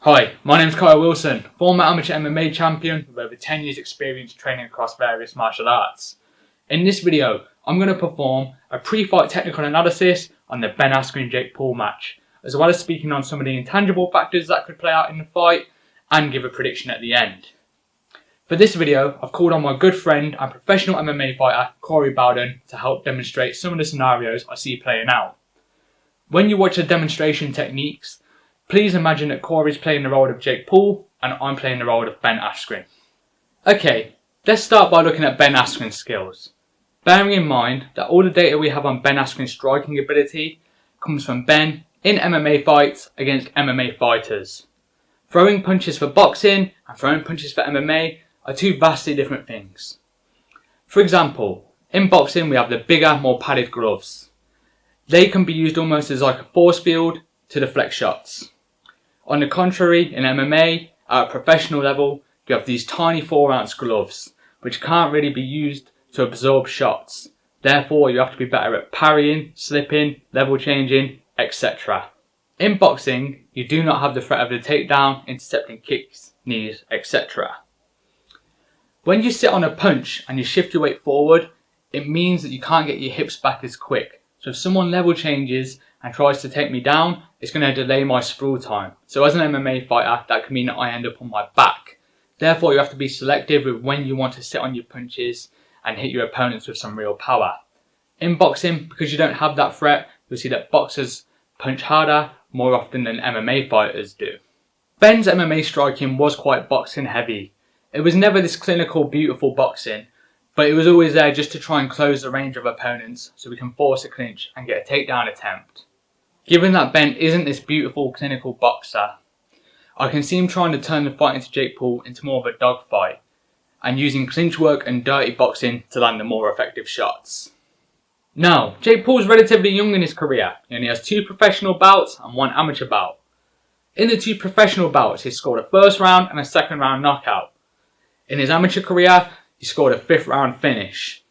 Hi, my name is Kyle Wilson, former amateur MMA champion with over 10 years experience training across various martial arts. In this video, I'm going to perform a pre-fight technical analysis on the Ben Askren Jake Paul match, as well as speaking on some of the intangible factors that could play out in the fight and give a prediction at the end. For this video, I've called on my good friend and professional MMA fighter, Corey Bowden, to help demonstrate some of the scenarios I see playing out. When you watch the demonstration techniques, please imagine that Corey's playing the role of Jake Paul and I'm playing the role of Ben Askren. Okay, let's start by looking at Ben Askren's skills. Bearing in mind that all the data we have on Ben Askren's striking ability comes from Ben in MMA fights against MMA fighters. Throwing punches for boxing and throwing punches for MMA are two vastly different things. For example, in boxing we have the bigger, more padded gloves. They can be used almost as like a force field to deflect shots. On the contrary, in MMA, at a professional level, you have these tiny 4-ounce gloves, which can't really be used to absorb shots. Therefore, you have to be better at parrying, slipping, level changing, etc. In boxing, you do not have the threat of the takedown, intercepting kicks, knees, etc. When you sit on a punch and you shift your weight forward, it means that you can't get your hips back as quick. So if someone level changes and tries to take me down, it's going to delay my sprawl time. So as an MMA fighter, that can mean that I end up on my back. Therefore, you have to be selective with when you want to sit on your punches and hit your opponents with some real power. In boxing, because you don't have that threat, you'll see that boxers punch harder more often than MMA fighters do. Ben's MMA striking was quite boxing heavy. It was never this clinical, beautiful boxing, but it was always there just to try and close the range of opponents so we can force a clinch and get a takedown attempt. Given that Ben isn't this beautiful clinical boxer, I can see him trying to turn the fight into Jake Paul into more of a dogfight and using clinch work and dirty boxing to land the more effective shots. Now, Jake Paul's relatively young in his career. He only has 2 professional bouts and 1 amateur bout. In the 2 professional bouts, he scored a first round and a second round knockout. In his amateur career, he scored a 5th round finish.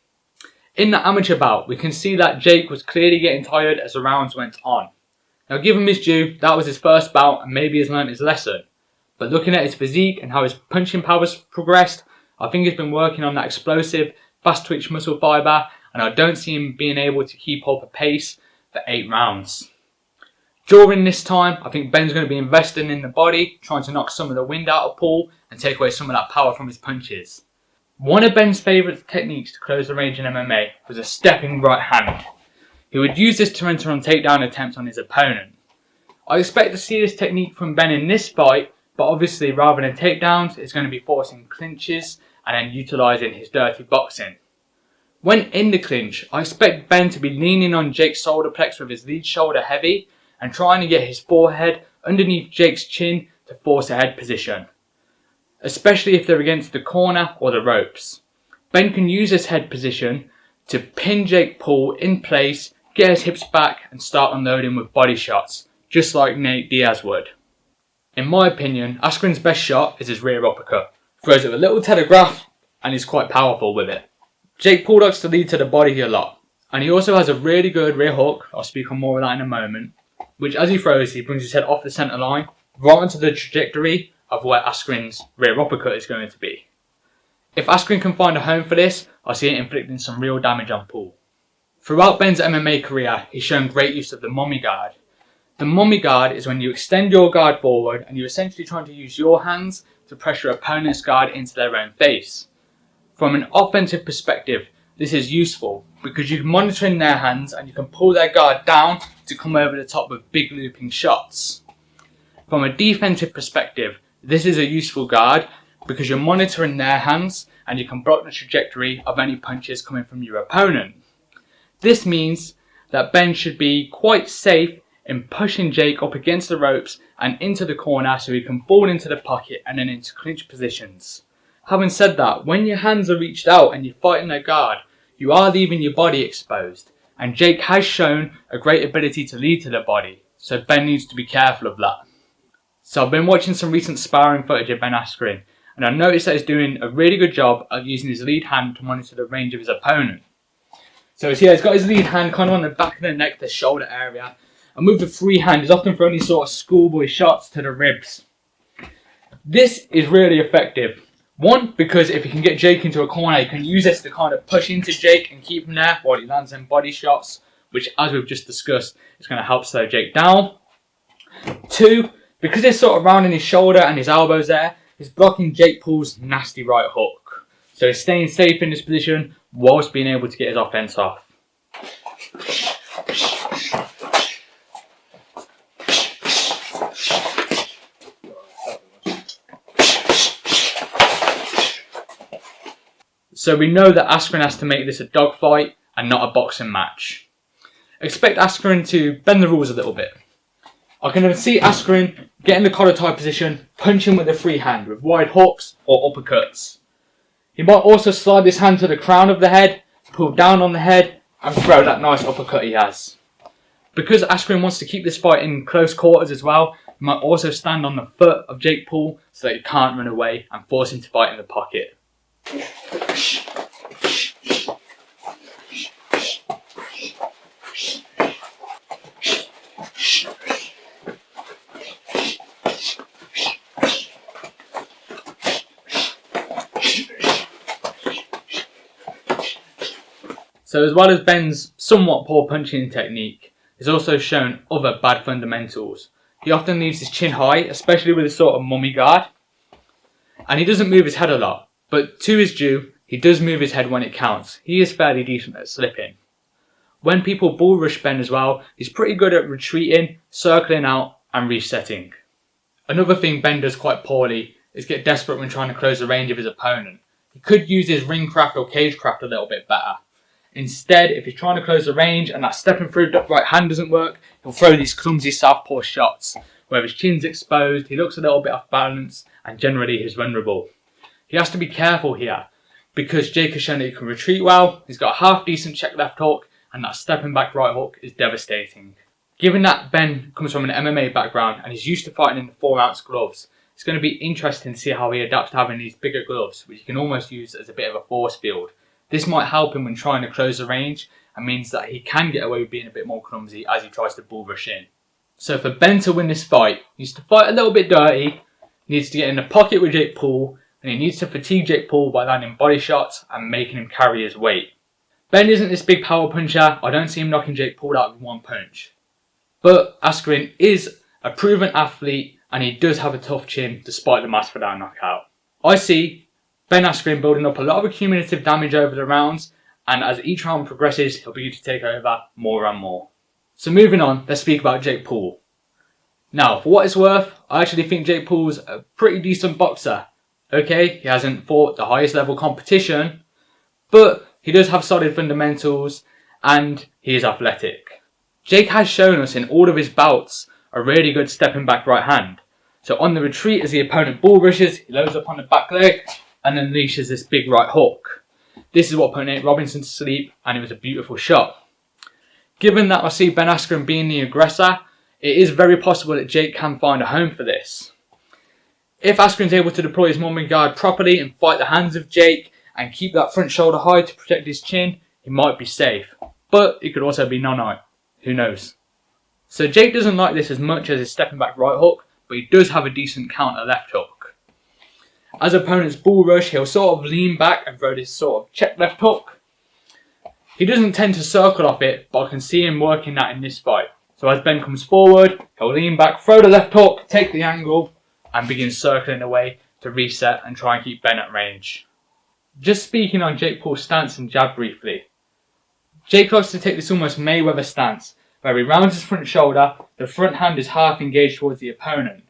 In the amateur bout, we can see that Jake was clearly getting tired as the rounds went on. Now give him his due, that was his first bout and maybe he's learnt his lesson. But looking at his physique and how his punching powers progressed, I think he's been working on that explosive, fast twitch muscle fibre, and I don't see him being able to keep up a pace for 8 rounds. During this time, I think Ben's going to be investing in the body, trying to knock some of the wind out of Paul and take away some of that power from his punches. One of Ben's favourite techniques to close the range in MMA was a stepping right hand. He would use this to enter on takedown attempts on his opponent. I expect to see this technique from Ben in this fight, but obviously rather than takedowns, it's going to be forcing clinches and then utilising his dirty boxing. When in the clinch, I expect Ben to be leaning on Jake's shoulder plex with his lead shoulder heavy and trying to get his forehead underneath Jake's chin to force a head position, especially if they're against the corner or the ropes. Ben can use this head position to pin Jake Paul in place, get his hips back and start unloading with body shots, just like Nate Diaz would. In my opinion, Askren's best shot is his rear uppercut. Throws it with a little telegraph and is quite powerful with it. Jake Paul likes to lead to the body a lot, and he also has a really good rear hook, I'll speak on more of that in a moment, which as he throws, he brings his head off the centre line, right onto the trajectory of where Askren's rear uppercut is going to be. If Askren can find a home for this, I see it inflicting some real damage on Paul. Throughout Ben's MMA career, he's shown great use of the mummy guard. The mummy guard is when you extend your guard forward and you're essentially trying to use your hands to press your opponent's guard into their own face. From an offensive perspective, this is useful because you're monitoring their hands and you can pull their guard down to come over the top with big looping shots. From a defensive perspective, this is a useful guard because you're monitoring their hands and you can block the trajectory of any punches coming from your opponent. This means that Ben should be quite safe in pushing Jake up against the ropes and into the corner so he can fall into the pocket and then into clinch positions. Having said that, when your hands are reached out and you're fighting their guard, you are leaving your body exposed, and Jake has shown a great ability to lead to the body, so Ben needs to be careful of that. So I've been watching some recent sparring footage of Ben Askren, and I noticed that he's doing a really good job of using his lead hand to monitor the range of his opponent. So he's got his lead hand kind of on the back of the neck, the shoulder area, and with the free hand he's often throwing these sort of schoolboy shots to the ribs. This is really effective. One, because if you can get Jake into a corner, you can use this to kind of push into Jake and keep him there while he lands in body shots, which, as we've just discussed, is going to help slow Jake down. Two, because it's sort of rounding his shoulder and his elbows there, he's blocking Jake Paul's nasty right hook. So he's staying safe in this position whilst being able to get his offense off. So we know that Askren has to make this a dogfight and not a boxing match. Expect Askren to bend the rules a little bit. I can see Askren get in the collar tie position, punching with a free hand with wide hooks or uppercuts. He might also slide his hand to the crown of the head, pull down on the head and throw that nice uppercut he has. Because Askren wants to keep this fight in close quarters as well, he might also stand on the foot of Jake Paul so that he can't run away and force him to fight in the pocket. So as well as Ben's somewhat poor punching technique, he's also shown other bad fundamentals. He often leaves his chin high, especially with his sort of mummy guard. And he doesn't move his head a lot, but to his due, he does move his head when it counts. He is fairly decent at slipping. When people bull rush Ben as well, he's pretty good at retreating, circling out and resetting. Another thing Ben does quite poorly is get desperate when trying to close the range of his opponent. He could use his ring craft or cage craft a little bit better. Instead, if he's trying to close the range and that stepping through the right hand doesn't work, he'll throw these clumsy southpaw shots where his chin's exposed, he looks a little bit off balance and generally he's vulnerable. He has to be careful here because Jake has shown that he can retreat well, he's got a half decent check left hook and that stepping back right hook is devastating. Given that Ben comes from an MMA background and he's used to fighting in the 4-ounce gloves, it's going to be interesting to see how he adapts to having these bigger gloves which you can almost use as a bit of a force field. This might help him when trying to close the range and means that he can get away with being a bit more clumsy as he tries to bull rush in. So for Ben to win this fight, he needs to fight a little bit dirty, he needs to get in the pocket with Jake Paul, and he needs to fatigue Jake Paul by landing body shots and making him carry his weight. Ben isn't this big power puncher, I don't see him knocking Jake Paul out with one punch. But Askren is a proven athlete and he does have a tough chin despite the Masvidal knockout. I see Ben Askren building up a lot of accumulative damage over the rounds, and as each round progresses, he'll begin to take over more and more. So moving on, let's speak about Jake Paul. Now, for what it's worth, I actually think Jake Paul's a pretty decent boxer. Okay, he hasn't fought the highest level competition, but he does have solid fundamentals, and he is athletic. Jake has shown us in all of his bouts a really good stepping back right hand. So on the retreat, as the opponent bull rushes, he loads up on the back leg, and unleashes this big right hook. This is what put Nate Robinson to sleep and it was a beautiful shot. Given that I see Ben Askren being the aggressor, it is very possible that Jake can find a home for this. If Askren's able to deploy his mummy guard properly and fight the hands of Jake and keep that front shoulder high to protect his chin, he might be safe. But it could also be no-no. Who knows? So Jake doesn't like this as much as his stepping back right hook, but he does have a decent counter left hook. As opponents bull rush, he'll sort of lean back and throw this sort of check left hook. He doesn't tend to circle off it, but I can see him working that in this fight. So as Ben comes forward, he'll lean back, throw the left hook, take the angle, and begin circling away to reset and try and keep Ben at range. Just speaking on Jake Paul's stance and jab briefly. Jake likes to take this almost Mayweather stance, where he rounds his front shoulder, the front hand is half engaged towards the opponent.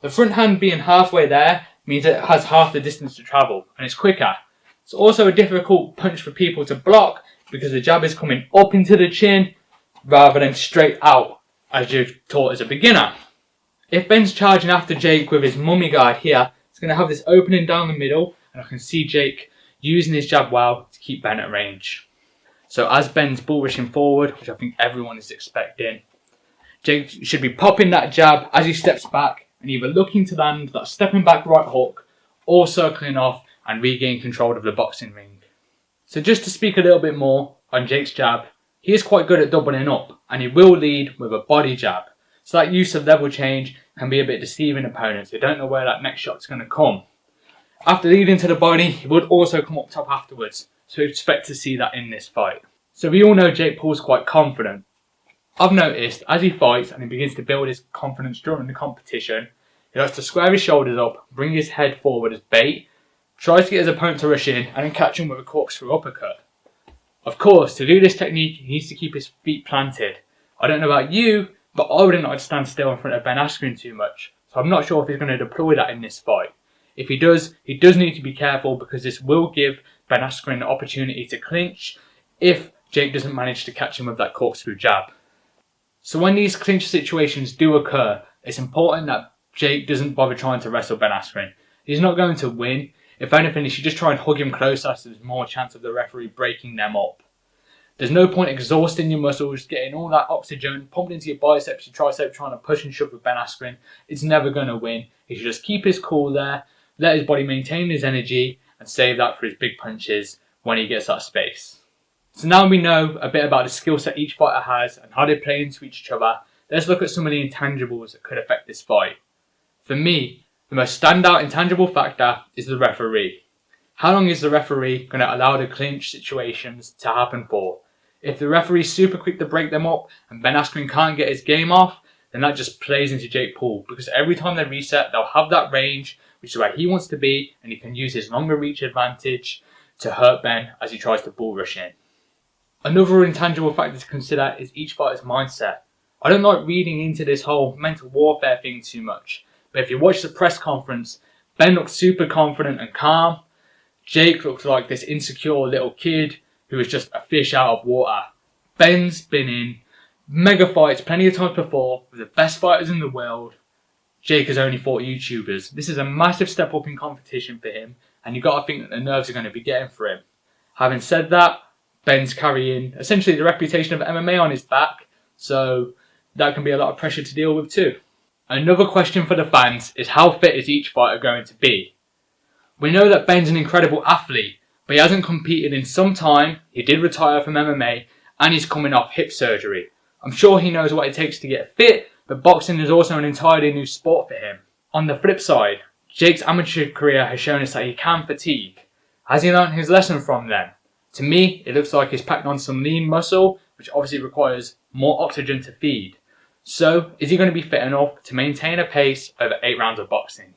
The front hand being halfway there means it has half the distance to travel and it's quicker. It's also a difficult punch for people to block because the jab is coming up into the chin rather than straight out as you're taught as a beginner. If Ben's charging after Jake with his mummy guard here, it's going to have this opening down the middle and I can see Jake using his jab well to keep Ben at range. So as Ben's bull rushing forward, which I think everyone is expecting, Jake should be popping that jab as he steps back and either looking to land that stepping back right hook or circling off and regain control of the boxing ring. So just to speak a little bit more on Jake's jab, he is quite good at doubling up and he will lead with a body jab. So that use of level change can be a bit deceiving opponents. They don't know where that next shot's going to come. After leading to the body, he would also come up top afterwards. So we expect to see that in this fight. So we all know Jake Paul's quite confident. I've noticed as he fights and he begins to build his confidence during the competition, he likes to square his shoulders up, bring his head forward as bait, tries to get his opponent to rush in and then catch him with a corkscrew uppercut. Of course, to do this technique, he needs to keep his feet planted. I don't know about you, but I wouldn't like to stand still in front of Ben Askren too much, so I'm not sure if he's going to deploy that in this fight. If he does need to be careful because this will give Ben Askren the opportunity to clinch if Jake doesn't manage to catch him with that corkscrew jab. So when these clinch situations do occur, it's important that Jake doesn't bother trying to wrestle Ben Askren. He's not going to win. If anything, he should just try and hug him closer so there's more chance of the referee breaking them up. There's no point exhausting your muscles, getting all that oxygen pumped into your biceps, your triceps, trying to push and shove with Ben Askren. It's never going to win. He should just keep his cool there, let his body maintain his energy, and save that for his big punches when he gets that space. So now we know a bit about the skill set each fighter has and how they play into each other. Let's look at some of the intangibles that could affect this fight. For me, the most standout intangible factor is the referee. How long is the referee going to allow the clinch situations to happen for? If the referee's super quick to break them up and Ben Askren can't get his game off, then that just plays into Jake Paul, because every time they reset, they'll have that range, which is where he wants to be, and he can use his longer reach advantage to hurt Ben as he tries to bull rush in. Another intangible factor to consider is each fighter's mindset. I don't like reading into this whole mental warfare thing too much, but if you watch the press conference, Ben looked super confident and calm. Jake looked like this insecure little kid who is just a fish out of water. Ben's been in mega fights plenty of times before with the best fighters in the world. Jake has only fought YouTubers. This is a massive step up in competition for him, and you've got to think that the nerves are going to be getting for him. Having said that, Ben's carrying essentially the reputation of MMA on his back, so that can be a lot of pressure to deal with too. Another question for the fans is how fit is each fighter going to be? We know that Ben's an incredible athlete, but he hasn't competed in some time, he did retire from MMA, and he's coming off hip surgery. I'm sure he knows what it takes to get fit, but boxing is also an entirely new sport for him. On the flip side, Jake's amateur career has shown us that he can fatigue. Has he learned his lesson from them? To me, it looks like he's packed on some lean muscle, which obviously requires more oxygen to feed. So, is he going to be fit enough to maintain a pace over 8 rounds of boxing?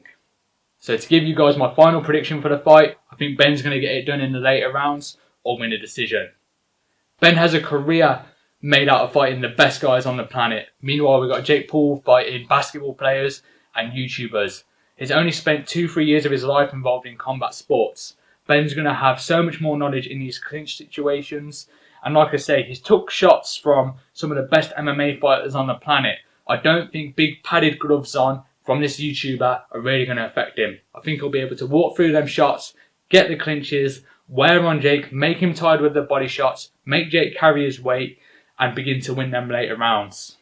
So to give you guys my final prediction for the fight, I think Ben's going to get it done in the later rounds or win a decision. Ben has a career made out of fighting the best guys on the planet. Meanwhile, we've got Jake Paul fighting basketball players and YouTubers. He's only spent 2-3 years of his life involved in combat sports. Ben's going to have so much more knowledge in these clinch situations. And like I say, he's took shots from some of the best MMA fighters on the planet. I don't think big padded gloves on from this YouTuber are really going to affect him. I think he'll be able to walk through them shots, get the clinches, wear on Jake, make him tired with the body shots, make Jake carry his weight, and begin to win them later rounds.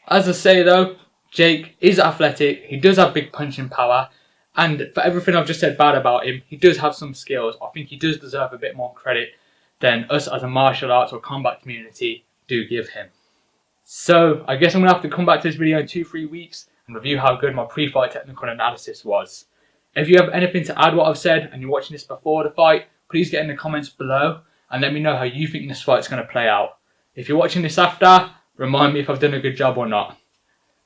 As I say though, Jake is athletic, he does have big punching power, and for everything I've just said bad about him, he does have some skills. I think he does deserve a bit more credit than us as a martial arts or combat community do give him. So I guess I'm going to have to come back to this video in 2-3 weeks and review how good my pre-fight technical analysis was. If you have anything to add what I've said and you're watching this before the fight, please get in the comments below and let me know how you think this fight's going to play out. If you're watching this after, remind me if I've done a good job or not.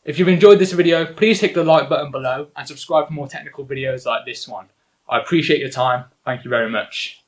If you've enjoyed this video, please hit the like button below and subscribe for more technical videos like this one. I appreciate your time. Thank you very much.